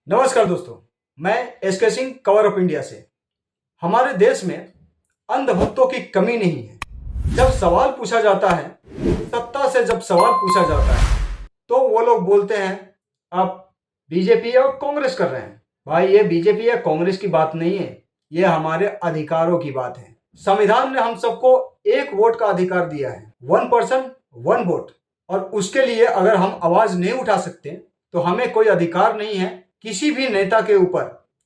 नमस्कार दोस्तों, मैं S K Singh cover of India से। हमारे देश में अंधभक्तों की कमी नहीं है। जब सवाल पूछा जाता है, सत्ता से जब सवाल पूछा जाता है, तो वो लोग बोलते हैं आप बीजेपी और कांग्रेस कर रहे हैं। भाई, ये बीजेपी या कांग्रेस की बात नहीं है, ये हमारे अधिकारों की बात है। संविधान ने हम सबको एक वोट का अधिकार दिया है, 1 पर्सन 1 वोट, और उसके लिए अगर हम आवाज नहीं उठा सकते तो हमें कोई अधिकार नहीं है किसी भी नेता के ऊपर,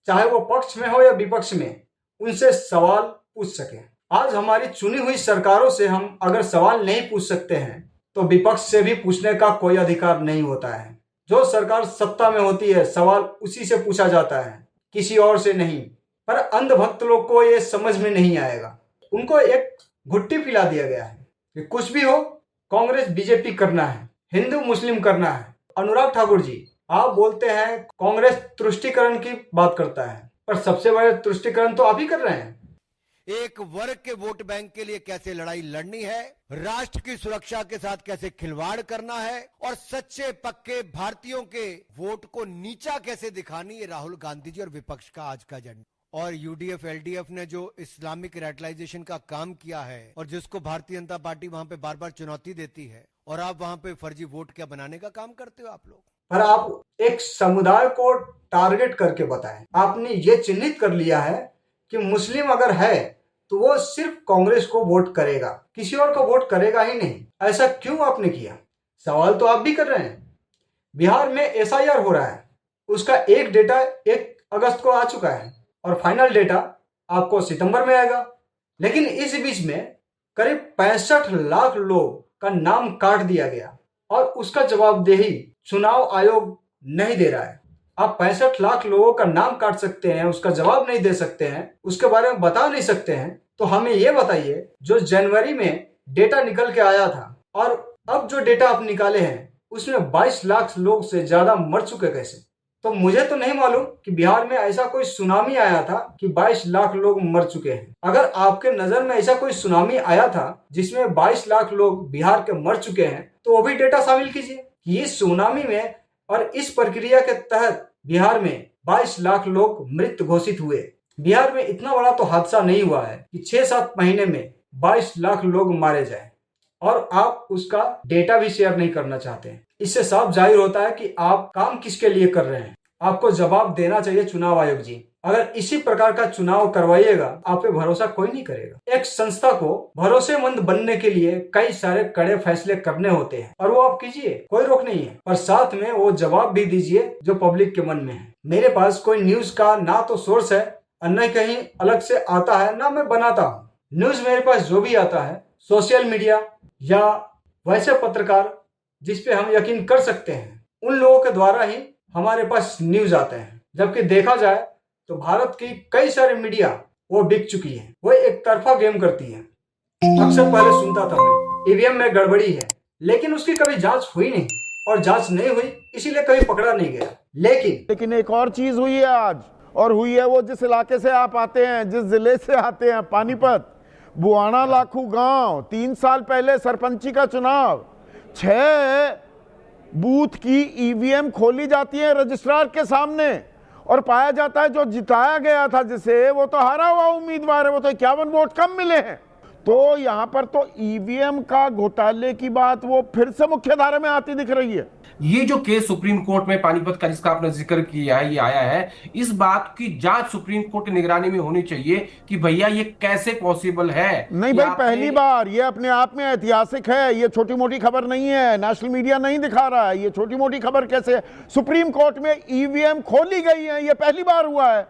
चाहे वो पक्ष में हो या विपक्ष में, उनसे सवाल पूछ सके। आज हमारी चुनी हुई सरकारों से हम अगर सवाल नहीं पूछ सकते हैं तो विपक्ष से भी पूछने का कोई अधिकार नहीं होता है। जो सरकार सत्ता में होती है, सवाल उसी से पूछा जाता है, किसी और से नहीं। पर अंधभक्त लोग को ये समझ में नहीं आएगा। उनको एक घुट्टी पिला दिया गया है कि कुछ भी हो, कांग्रेस बीजेपी करना है, हिंदू मुस्लिम करना है। अनुराग ठाकुर जी, आप बोलते हैं कांग्रेस तुष्टीकरण की बात करता है, पर सबसे बड़े तुष्टीकरण तो आप ही कर रहे हैं। एक वर्ग के वोट बैंक के लिए कैसे लड़ाई लड़नी है, राष्ट्र की सुरक्षा के साथ कैसे खिलवाड़ करना है और सच्चे पक्के भारतीयों के वोट को नीचा कैसे दिखानी, ये राहुल गांधी जी और विपक्ष का आज का एजेंडा। और यूडीएफ एलडीएफ ने जो इस्लामिक रेडिकलाइजेशन का काम किया है और जिसको भारतीय जनता पार्टी वहां पे बार बार चुनौती देती है, और आप वहां पे फर्जी वोट क्या बनाने का काम करते हो आप लोग। पर आप एक समुदाय को टारगेट करके बताएं। आपने ये चिन्हित कर लिया है कि मुस्लिम अगर है तो वो सिर्फ कांग्रेस को वोट करेगा, किसी और को वोट करेगा ही नहीं। ऐसा क्यों आपने किया? सवाल तो आप भी कर रहे हैं। बिहार में एसआईआर हो रहा है, उसका एक डेटा 1 अगस्त को आ चुका है और फाइनल डेटा आपको सितंबर में आएगा। लेकिन इस बीच में करीब 65 लाख लोग का नाम काट दिया गया और उसका जवाबदेही चुनाव आयोग नहीं दे रहा है। आप 65 लाख लोगों का नाम काट सकते हैं, उसका जवाब नहीं दे सकते हैं, उसके बारे में बता नहीं सकते हैं, तो हमें यह बताइए जो जनवरी में डेटा निकल के आया था और अब जो डेटा आप निकाले हैं उसमें 22 लाख लोग से ज्यादा मर चुके कैसे? तो मुझे तो नहीं मालूम कि बिहार में ऐसा कोई सुनामी आया था कि 22 लाख लोग मर चुके हैं। अगर आपके नजर में ऐसा कोई सुनामी आया था जिसमें 22 लाख लोग बिहार के मर चुके हैं, तो वो भी डेटा शामिल कीजिए कि इस सुनामी में और इस प्रक्रिया के तहत बिहार में 22 लाख लोग मृत घोषित हुए। बिहार में इतना बड़ा तो हादसा नहीं हुआ है कि 6-7 महीने में 22 लाख लोग मारे जाए, और आप उसका डेटा भी शेयर नहीं करना चाहते हैं। इससे साफ जाहिर होता है कि आप काम किसके लिए कर रहे हैं। आपको जवाब देना चाहिए चुनाव आयोग जी। अगर इसी प्रकार का चुनाव करवाइएगा, आप पे भरोसा कोई नहीं करेगा। एक संस्था को भरोसेमंद बनने के लिए कई सारे कड़े फैसले करने होते हैं और वो आप कीजिए, कोई रोक नहीं है, पर साथ में वो जवाब भी दीजिए जो पब्लिक के मन में है। मेरे पास कोई न्यूज का ना तो सोर्स है और न कहीं अलग से आता है, ना मैं बनाता हूँ। न्यूज मेरे पास जो भी आता है सोशल मीडिया या वैसे पत्रकार जिसपे हम यकीन कर सकते हैं, उन लोगों के द्वारा ही हमारे पास न्यूज आते हैं। जबकि देखा जाए तो भारत की कई सारी मीडिया वो बिक चुकी है, वो एक तरफा गेम करती है। अक्सर पहले सुनता था मैं ईवीएम में गड़बड़ी है, लेकिन उसकी कभी जांच हुई नहीं, और जांच नहीं हुई इसीलिए कभी पकड़ा नहीं गया। लेकिन एक और चीज हुई है आज, और हुई है वो जिस इलाके से आप आते हैं, जिस जिले से आते हैं, पानीपत, बुआना लाखू गांव। 3 साल पहले सरपंची का चुनाव, 6 बूथ की ईवीएम खोली जाती है रजिस्ट्रार के सामने, और पाया जाता है जो जिताया गया था जिसे, वो तो हारा हुआ उम्मीदवार है, वो तो 51 वोट कम मिले हैं। तो यहां पर तो ईवीएम का घोटाले की बात वो फिर से मुख्य धारा में आती दिख रही है। ये जो केस सुप्रीम कोर्ट में पानीपत का जिसका आपने जिक्र किया है, ये आया है, इस बात की जांच सुप्रीम कोर्ट की निगरानी में होनी चाहिए कि भैया ये कैसे पॉसिबल है। नहीं भाई, पहली बार, ये अपने आप में ऐतिहासिक है, ये छोटी मोटी खबर नहीं है, नेशनल मीडिया नहीं दिखा रहा है, ये छोटी मोटी खबर कैसे है? सुप्रीम कोर्ट में ईवीएम खोली गई है, ये पहली बार हुआ है,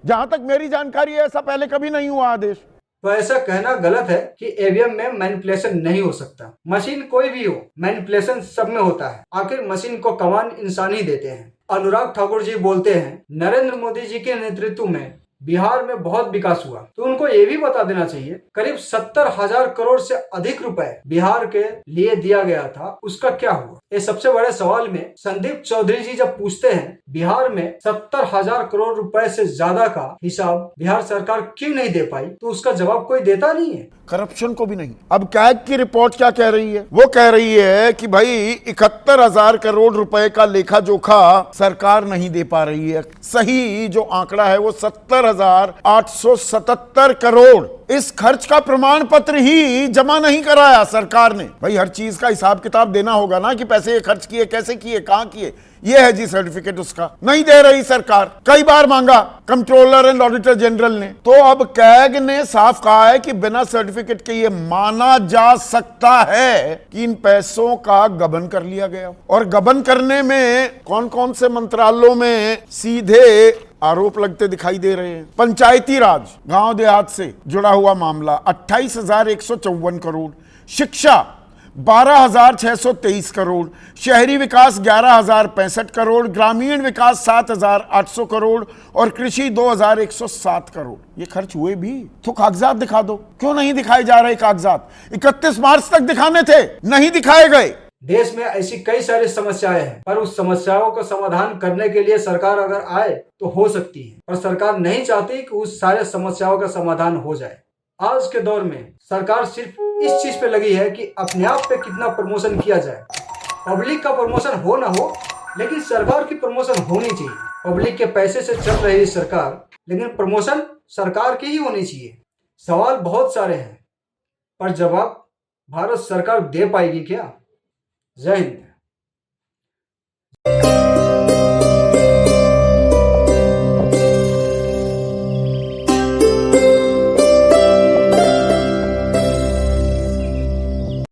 जहां तक मेरी जानकारी है, ऐसा पहले कभी नहीं हुआ आदेश। तो ऐसा कहना गलत है कि ईवीएम में मैनिपुलेशन नहीं हो सकता। मशीन कोई भी हो, मैनिपुलेशन सब में होता है। आखिर मशीन को कमान इंसान ही देते हैं। अनुराग ठाकुर जी बोलते हैं नरेंद्र मोदी जी के नेतृत्व में बिहार में बहुत विकास हुआ, तो उनको ये भी बता देना चाहिए करीब 70,000 करोड़ से अधिक रुपए बिहार के लिए दिया गया था, उसका क्या हुआ। ये सबसे बड़े सवाल में संदीप चौधरी जी जब पूछते हैं बिहार में 70,000 करोड़ रुपए से ज्यादा का हिसाब बिहार सरकार क्यों नहीं दे पाई, तो उसका जवाब कोई देता नहीं है। करप्शन को भी नहीं। अब कैग की रिपोर्ट क्या कह रही है? वो कह रही है कि भाई 71,000 करोड़ रुपए का लेखा जोखा सरकार नहीं दे पा रही है। सही जो आंकड़ा है वो 70,877 करोड़। इस खर्च का प्रमाण पत्र ही जमा नहीं कराया सरकार ने। भाई हर चीज का हिसाब किताब देना होगा ना कि पैसे ये खर्च किए, कैसे किए, कहां किए। ये है जी सर्टिफिकेट, उसका नहीं दे रही सरकार। कई बार मांगा कंट्रोलर एंड ऑडिटर जनरल ने, तो अब कैग ने साफ कहा है कि बिना सर्टिफिकेट के ये माना जा सकता है कि इन पैसों का गबन कर लिया गया। और गबन करने में कौन कौन से मंत्रालयों में सीधे आरोप लगते दिखाई दे रहे हैं। पंचायती राज, गांव देहात से जुड़ा हुआ मामला 28,154 करोड़, शिक्षा 12,623 करोड़, शहरी विकास 11,065 करोड़, ग्रामीण विकास 7,800 करोड़ और कृषि 2,107 करोड़। ये खर्च हुए भी तो कागजात दिखा दो। क्यों नहीं दिखाए जा रहे कागजात? 31 मार्च तक दिखाने थे, नहीं दिखाए गए। देश में ऐसी कई सारी समस्याएं हैं, पर उस समस्याओं का समाधान करने के लिए सरकार अगर आए तो हो सकती है, पर सरकार नहीं चाहती कि उस सारे समस्याओं का समाधान हो जाए। आज के दौर में सरकार सिर्फ इस चीज पे लगी है कि अपने आप पे कितना प्रमोशन किया जाए। पब्लिक का प्रमोशन हो ना हो, लेकिन सरकार की प्रमोशन होनी चाहिए। पब्लिक के पैसे से चल रही सरकार, लेकिन प्रमोशन सरकार की ही होनी चाहिए। सवाल बहुत सारे हैं, पर जवाब भारत सरकार दे पाएगी क्या? जय हिंद।